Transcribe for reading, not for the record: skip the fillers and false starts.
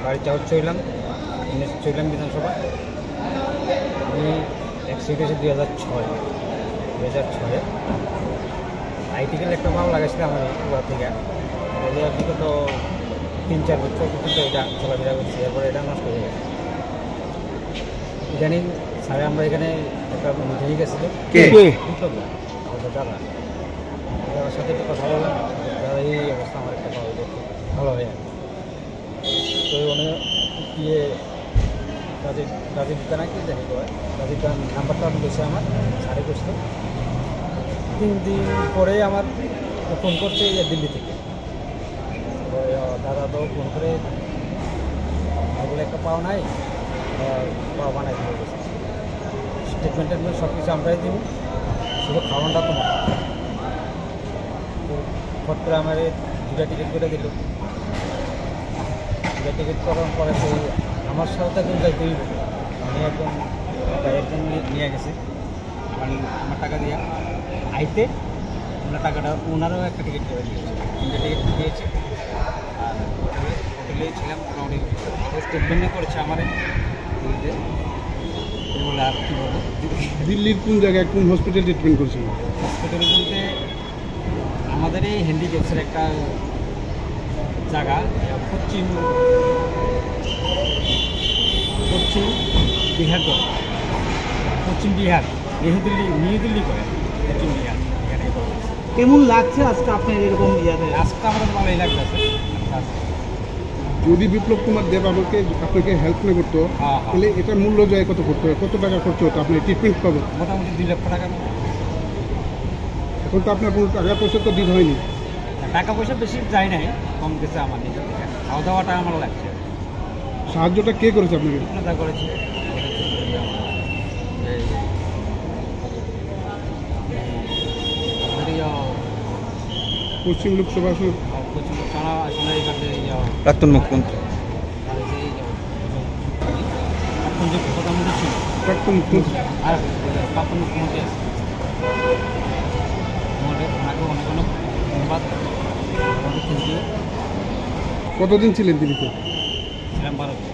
বাড়িতে চললাম বিধানসভা। আমি অ্যাক্সিডেন্ট হয়েছে 2006-এ। আইটিকেল একটা ভালো লাগাইছিল আমার গোয়া থেকে। বিগত 3-4 বছর পর্যন্ত এটা চলাফেরা করছি, এরপরে এটা নষ্ট হয়ে গেছে। ইদানিং স্যারে আমরা এখানে একটা মিটিংয়ে গেছিল, আমাদের দাদা দাদার সাথে একটু কথা বললাম, এই অবস্থা আমার একটা ভালো হয়ে গেছে। তো উনি রাজীব দা নাকি জানি রাজীব দার নাম্বারটা আমি গেছে আমার সাড়ে করছিল। 3 দিন পরে আমার ফোন করছে দিল্লি থেকে। দাদা তো ফোন করে বলে একটা পাওয়া নাই, পাওয়া বানাই দিয়ে গেছে। স্টেটমেন্টের সব কিছু আমরাই দিব, শুধু খাওয়ানটা তোমার। তো ফট করে আমার 2টা টিকিট করে দিল। 2টা টিকিট করার পরে তো আমার সাথে একজন যাইতেই হবে। আমি একজন নিয়ে গেছে আমার টাকা দিয়ে আইতে, ওনার টাকাটা ওনারও একটা টিকিট করে দিয়েছে, 3টে টিকিট দিয়েছে। আর হোটেলে ছিলাম মোটামুটি স্টেটমেন্টে করেছে আমার বলে। আর কী বলবো, দিল্লির কোন জায়গায় কোন হসপিটাল ট্রিটমেন্ট করছেন? হসপিটাল বলতে আমাদের এই হ্যান্ডিক্যাপসের একটা জায়গা, পশ্চিম বিহার করে, পশ্চিম বিহার, নিউ দিল্লি করে পশ্চিম বিহার। এখানে কেমন লাগছে আজকে আপনার এরকম ইয়াতে? আজকে আমাদের ভালোই লাগতেছে। যদি বিপ্লব কুমার দেব আপনাকে হেল্প না করতো, তাহলে এটার মূল্য জয় কত করতে হবে, কত টাকা খরচ হতো আপনি ট্রিটমেন্ট পাবেন? মোটামুটি 2 লক্ষ টাকা। এখন তো আপনার কোনো টাকা পয়সা তো দিতে হয়নি। টাকা পয়সা বেশি যায় নাই, কম গেছে আমার নিজের থেকে। খাওয়া দাওয়াটা আমার লাগছে। সাহায্যটা কে করেছে আপনাকে? বিপ্লবদা করেছি। পশ্চিম লোকসভা প্রাক্তন মুখ্যমন্ত্রী, প্রধানমন্ত্রী ছিল, প্রাক্তন মুখ্যমন্ত্রী আর প্রাক্তন মুখ্যমন্ত্রী আছে। ওনাকে অনেক ধন্যবাদ। কতদিন ছিলেন দিল্লিতে? ছিলাম 12 দিন।